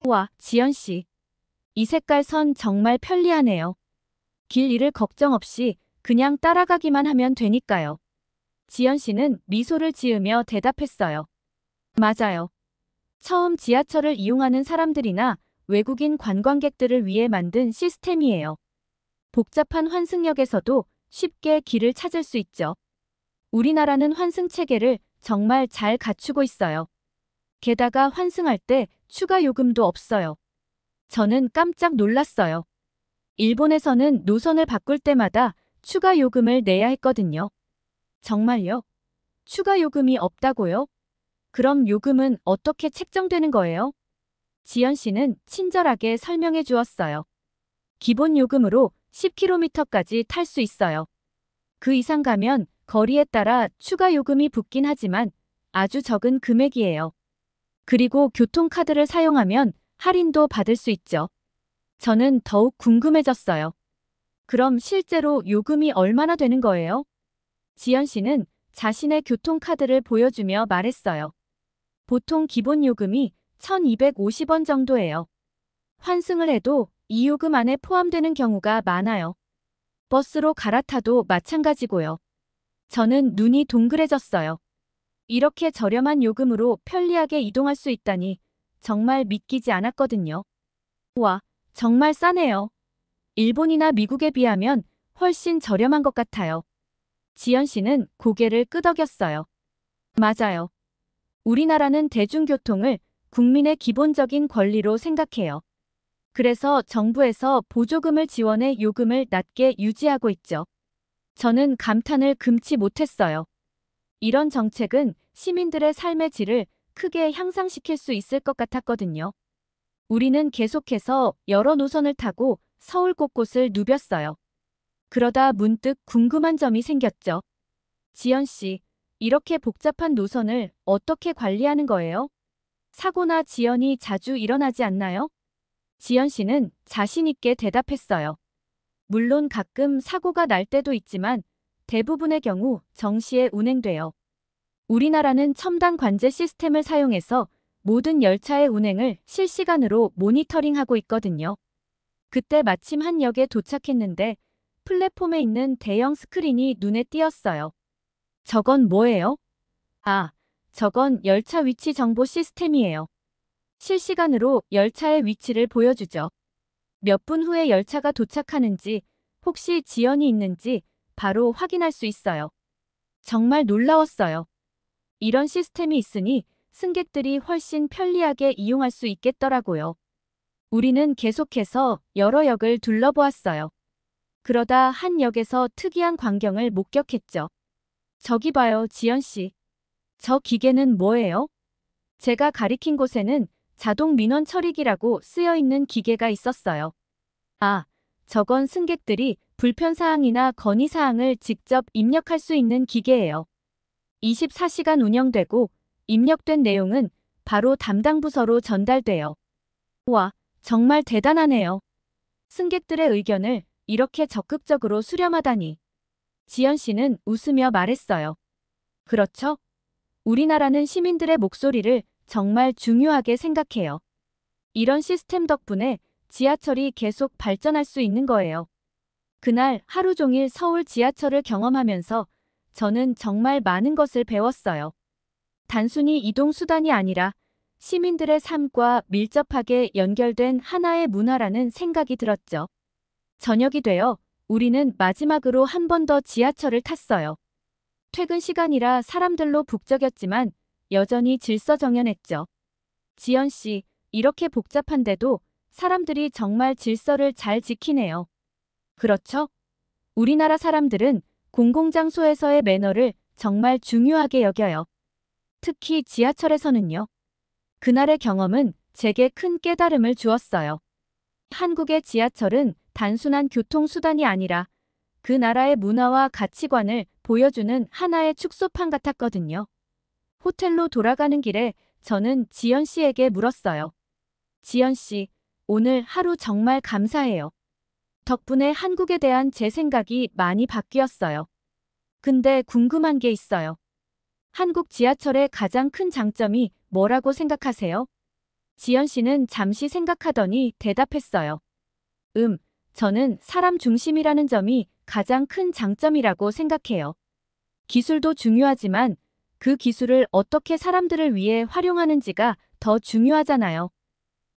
와, 지연 씨. 이 색깔 선 정말 편리하네요. 길 잃을 걱정 없이 그냥 따라가기만 하면 되니까요. 지연 씨는 미소를 지으며 대답했어요. 맞아요. 처음 지하철을 이용하는 사람들이나 외국인 관광객들을 위해 만든 시스템이에요. 복잡한 환승역에서도 쉽게 길을 찾을 수 있죠. 우리나라는 환승 체계를 정말 잘 갖추고 있어요. 게다가 환승할 때 추가 요금도 없어요. 저는 깜짝 놀랐어요. 일본에서는 노선을 바꿀 때마다 추가 요금을 내야 했거든요. 정말요? 추가 요금이 없다고요? 그럼 요금은 어떻게 책정되는 거예요? 지연 씨는 친절하게 설명해 주었어요. 기본 요금으로 10km까지 탈 수 있어요. 그 이상 가면 거리에 따라 추가 요금이 붙긴 하지만 아주 적은 금액이에요. 그리고 교통카드를 사용하면 할인도 받을 수 있죠. 저는 더욱 궁금해졌어요. 그럼 실제로 요금이 얼마나 되는 거예요? 지연 씨는 자신의 교통카드를 보여주며 말했어요. 보통 기본 요금이 1,250원 정도예요. 환승을 해도 이 요금 안에 포함되는 경우가 많아요. 버스로 갈아타도 마찬가지고요. 저는 눈이 동그래졌어요. 이렇게 저렴한 요금으로 편리하게 이동할 수 있다니 정말 믿기지 않았거든요. 와, 정말 싸네요. 일본이나 미국에 비하면 훨씬 저렴한 것 같아요. 지연 씨는 고개를 끄덕였어요. 맞아요. 우리나라는 대중교통을 국민의 기본적인 권리로 생각해요. 그래서 정부에서 보조금을 지원해 요금을 낮게 유지하고 있죠. 저는 감탄을 금치 못했어요. 이런 정책은 시민들의 삶의 질을 크게 향상시킬 수 있을 것 같았거든요. 우리는 계속해서 여러 노선을 타고 서울 곳곳을 누볐어요. 그러다 문득 궁금한 점이 생겼죠. 지연 씨, 이렇게 복잡한 노선을 어떻게 관리하는 거예요? 사고나 지연이 자주 일어나지 않나요? 지연 씨는 자신 있게 대답했어요. 물론 가끔 사고가 날 때도 있지만 대부분의 경우 정시에 운행돼요. 우리나라는 첨단 관제 시스템을 사용해서 모든 열차의 운행을 실시간으로 모니터링하고 있거든요. 그때 마침 한 역에 도착했는데 플랫폼에 있는 대형 스크린이 눈에 띄었어요. 저건 뭐예요? 아, 저건 열차 위치 정보 시스템이에요. 실시간으로 열차의 위치를 보여주죠. 몇 분 후에 열차가 도착하는지, 혹시 지연이 있는지 바로 확인할 수 있어요. 정말 놀라웠어요. 이런 시스템이 있으니 승객들이 훨씬 편리하게 이용할 수 있겠더라고요. 우리는 계속해서 여러 역을 둘러보았어요. 그러다 한 역에서 특이한 광경을 목격했죠. 저기 봐요, 지연 씨. 저 기계는 뭐예요? 제가 가리킨 곳에는 자동 민원 처리기라고 쓰여 있는 기계가 있었어요. 아, 저건 승객들이 불편사항이나 건의사항을 직접 입력할 수 있는 기계예요. 24시간 운영되고 입력된 내용은 바로 담당 부서로 전달돼요. 와, 정말 대단하네요. 승객들의 의견을 이렇게 적극적으로 수렴하다니. 지연 씨는 웃으며 말했어요. 그렇죠? 우리나라는 시민들의 목소리를 정말 중요하게 생각해요. 이런 시스템 덕분에 지하철이 계속 발전할 수 있는 거예요. 그날 하루 종일 서울 지하철을 경험하면서 저는 정말 많은 것을 배웠어요. 단순히 이동 수단이 아니라 시민들의 삶과 밀접하게 연결된 하나의 문화라는 생각이 들었죠. 저녁이 되어 우리는 마지막으로 한 번 더 지하철을 탔어요. 퇴근 시간이라 사람들로 북적였지만 여전히 질서정연했죠. 지연 씨, 이렇게 복잡한데도 사람들이 정말 질서를 잘 지키네요. 그렇죠? 우리나라 사람들은 공공장소에서의 매너를 정말 중요하게 여겨요. 특히 지하철에서는요. 그날의 경험은 제게 큰 깨달음을 주었어요. 한국의 지하철은 단순한 교통수단이 아니라 그 나라의 문화와 가치관을 보여주는 하나의 축소판 같았거든요. 호텔로 돌아가는 길에 저는 지연 씨에게 물었어요. 지연 씨, 오늘 하루 정말 감사해요. 덕분에 한국에 대한 제 생각이 많이 바뀌었어요. 근데 궁금한 게 있어요. 한국 지하철의 가장 큰 장점이 뭐라고 생각하세요? 지연 씨는 잠시 생각하더니 대답했어요. 저는 사람 중심이라는 점이 가장 큰 장점이라고 생각해요. 기술도 중요하지만 그 기술을 어떻게 사람들을 위해 활용하는지가 더 중요하잖아요.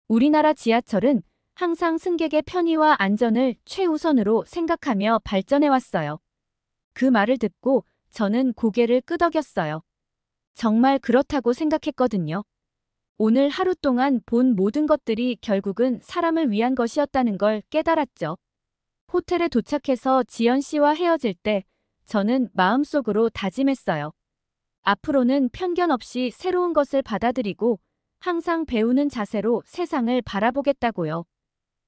우리나라 지하철은 항상 승객의 편의와 안전을 최우선으로 생각하며 발전해왔어요. 그 말을 듣고 저는 고개를 끄덕였어요. 정말 그렇다고 생각했거든요. 오늘 하루 동안 본 모든 것들이 결국은 사람을 위한 것이었다는 걸 깨달았죠. 호텔에 도착해서 지연 씨와 헤어질 때 저는 마음속으로 다짐했어요. 앞으로는 편견 없이 새로운 것을 받아들이고 항상 배우는 자세로 세상을 바라보겠다고요.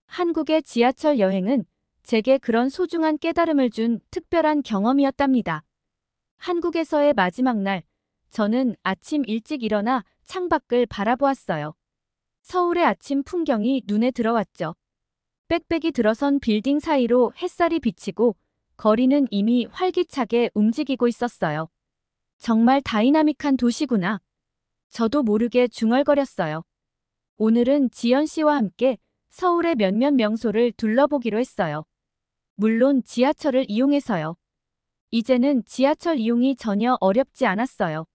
한국의 지하철 여행은 제게 그런 소중한 깨달음을 준 특별한 경험이었답니다. 한국에서의 마지막 날, 저는 아침 일찍 일어나 창밖을 바라보았어요. 서울의 아침 풍경이 눈에 들어왔죠. 빽빽이 들어선 빌딩 사이로 햇살이 비치고 거리는 이미 활기차게 움직이고 있었어요. 정말 다이나믹한 도시구나. 저도 모르게 중얼거렸어요. 오늘은 지연 씨와 함께 서울의 몇몇 명소를 둘러보기로 했어요. 물론 지하철을 이용해서요. 이제는 지하철 이용이 전혀 어렵지 않았어요.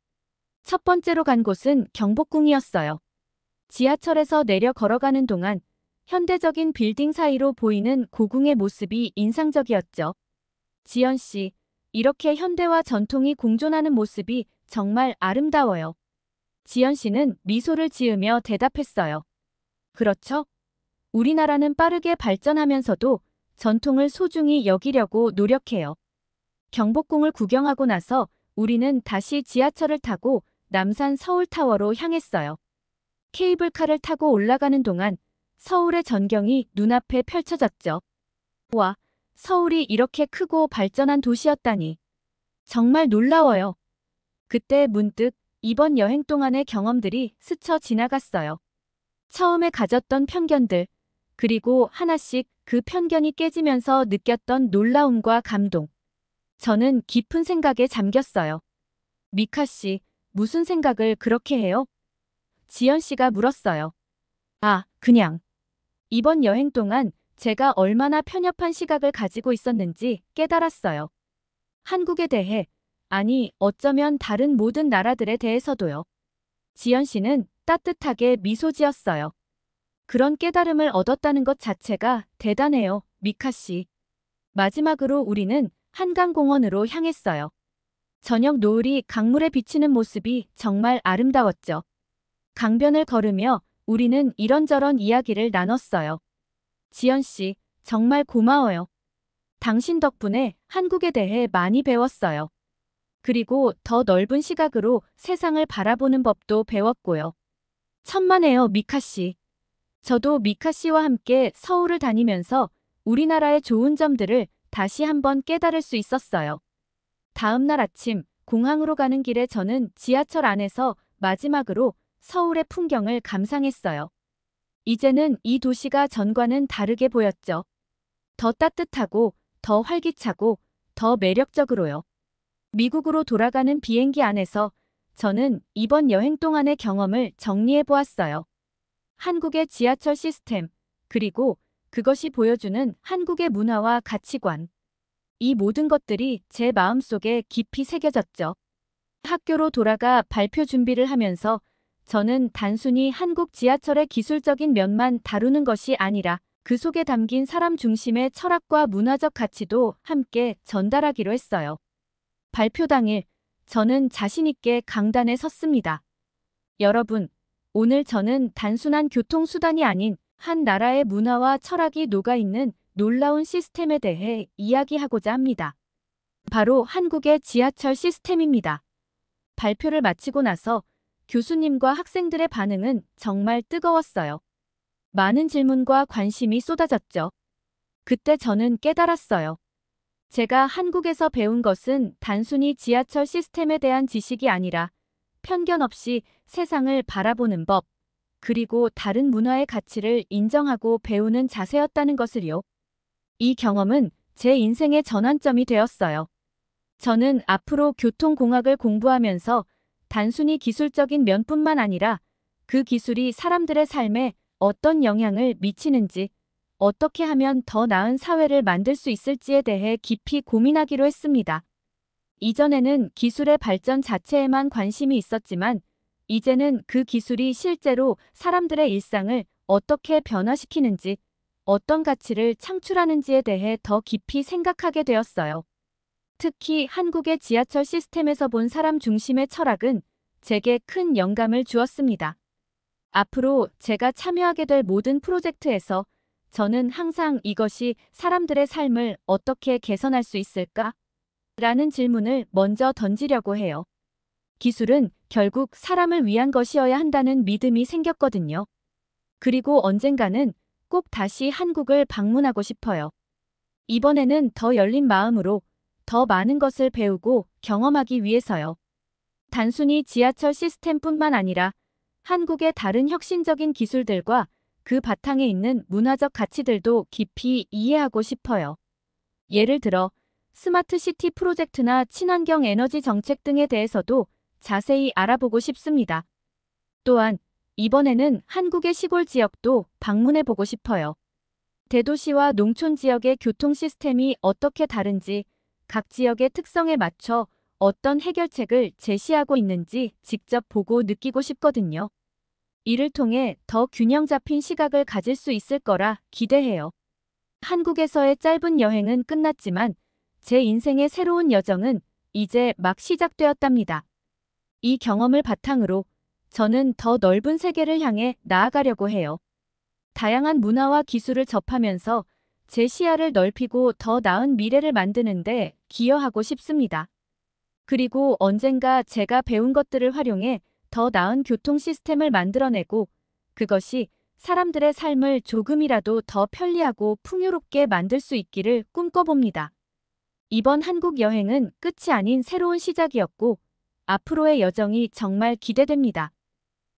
첫 번째로 간 곳은 경복궁이었어요. 지하철에서 내려 걸어가는 동안 현대적인 빌딩 사이로 보이는 고궁의 모습이 인상적이었죠. 지연 씨, 이렇게 현대와 전통이 공존하는 모습이 정말 아름다워요. 지연 씨는 미소를 지으며 대답했어요. 그렇죠? 우리나라는 빠르게 발전하면서도 전통을 소중히 여기려고 노력해요. 경복궁을 구경하고 나서 우리는 다시 지하철을 타고 남산 서울타워로 향했어요. 케이블카를 타고 올라가는 동안 서울의 전경이 눈앞에 펼쳐졌죠. 와, 서울이 이렇게 크고 발전한 도시였다니. 정말 놀라워요. 그때 문득 이번 여행 동안의 경험들이 스쳐 지나갔어요. 처음에 가졌던 편견들, 그리고 하나씩 그 편견이 깨지면서 느꼈던 놀라움과 감동. 저는 깊은 생각에 잠겼어요. 미카 씨, 무슨 생각을 그렇게 해요? 지연 씨가 물었어요. 그냥. 이번 여행 동안 제가 얼마나 편협한 시각을 가지고 있었는지 깨달았어요. 한국에 대해, 아니, 어쩌면 다른 모든 나라들에 대해서도요. 지연 씨는 따뜻하게 미소 지었어요. 그런 깨달음을 얻었다는 것 자체가 대단해요, 미카 씨. 마지막으로 우리는 한강공원으로 향했어요. 저녁 노을이 강물에 비치는 모습이 정말 아름다웠죠. 강변을 걸으며 우리는 이런저런 이야기를 나눴어요. 지연 씨, 정말 고마워요. 당신 덕분에 한국에 대해 많이 배웠어요. 그리고 더 넓은 시각으로 세상을 바라보는 법도 배웠고요. 천만에요, 미카 씨. 저도 미카 씨와 함께 서울을 다니면서 우리나라의 좋은 점들을 다시 한번 깨달을 수 있었어요. 다음 날 아침 공항으로 가는 길에 저는 지하철 안에서 마지막으로 서울의 풍경을 감상했어요. 이제는 이 도시가 전과는 다르게 보였죠. 더 따뜻하고, 더 활기차고, 더 매력적으로요. 미국으로 돌아가는 비행기 안에서 저는 이번 여행 동안의 경험을 정리해 보았어요. 한국의 지하철 시스템, 그리고 그것이 보여주는 한국의 문화와 가치관. 이 모든 것들이 제 마음속에 깊이 새겨졌죠. 학교로 돌아가 발표 준비를 하면서 저는 단순히 한국 지하철의 기술적인 면만 다루는 것이 아니라 그 속에 담긴 사람 중심의 철학과 문화적 가치도 함께 전달하기로 했어요. 발표 당일, 저는 자신 있게 강단에 섰습니다. 여러분, 오늘 저는 단순한 교통수단이 아닌 한 나라의 문화와 철학이 녹아있는 놀라운 시스템에 대해 이야기하고자 합니다. 바로 한국의 지하철 시스템입니다. 발표를 마치고 나서 교수님과 학생들의 반응은 정말 뜨거웠어요. 많은 질문과 관심이 쏟아졌죠. 그때 저는 깨달았어요. 제가 한국에서 배운 것은 단순히 지하철 시스템에 대한 지식이 아니라 편견 없이 세상을 바라보는 법, 그리고 다른 문화의 가치를 인정하고 배우는 자세였다는 것을요. 이 경험은 제 인생의 전환점이 되었어요. 저는 앞으로 교통공학을 공부하면서 단순히 기술적인 면뿐만 아니라 그 기술이 사람들의 삶에 어떤 영향을 미치는지, 어떻게 하면 더 나은 사회를 만들 수 있을지에 대해 깊이 고민하기로 했습니다. 이전에는 기술의 발전 자체에만 관심이 있었지만 이제는 그 기술이 실제로 사람들의 일상을 어떻게 변화시키는지, 어떤 가치를 창출하는지에 대해 더 깊이 생각하게 되었어요. 특히 한국의 지하철 시스템에서 본 사람 중심의 철학은 제게 큰 영감을 주었습니다. 앞으로 제가 참여하게 될 모든 프로젝트에서 저는 항상 이것이 사람들의 삶을 어떻게 개선할 수 있을까? 라는 질문을 먼저 던지려고 해요. 기술은 결국 사람을 위한 것이어야 한다는 믿음이 생겼거든요. 그리고 언젠가는 꼭 다시 한국을 방문하고 싶어요. 이번에는 더 열린 마음으로 더 많은 것을 배우고 경험하기 위해서요. 단순히 지하철 시스템뿐만 아니라 한국의 다른 혁신적인 기술들과 그 바탕에 있는 문화적 가치들도 깊이 이해하고 싶어요. 예를 들어 스마트 시티 프로젝트나 친환경 에너지 정책 등에 대해서도 자세히 알아보고 싶습니다. 또한 이번에는 한국의 시골 지역도 방문해 보고 싶어요. 대도시와 농촌 지역의 교통 시스템이 어떻게 다른지, 각 지역의 특성에 맞춰 어떤 해결책을 제시하고 있는지 직접 보고 느끼고 싶거든요. 이를 통해 더 균형 잡힌 시각을 가질 수 있을 거라 기대해요. 한국에서의 짧은 여행은 끝났지만 제 인생의 새로운 여정은 이제 막 시작되었답니다. 이 경험을 바탕으로 저는 더 넓은 세계를 향해 나아가려고 해요. 다양한 문화와 기술을 접하면서 제 시야를 넓히고 더 나은 미래를 만드는데 기여하고 싶습니다. 그리고 언젠가 제가 배운 것들을 활용해 더 나은 교통 시스템을 만들어내고 그것이 사람들의 삶을 조금이라도 더 편리하고 풍요롭게 만들 수 있기를 꿈꿔봅니다. 이번 한국 여행은 끝이 아닌 새로운 시작이었고 앞으로의 여정이 정말 기대됩니다.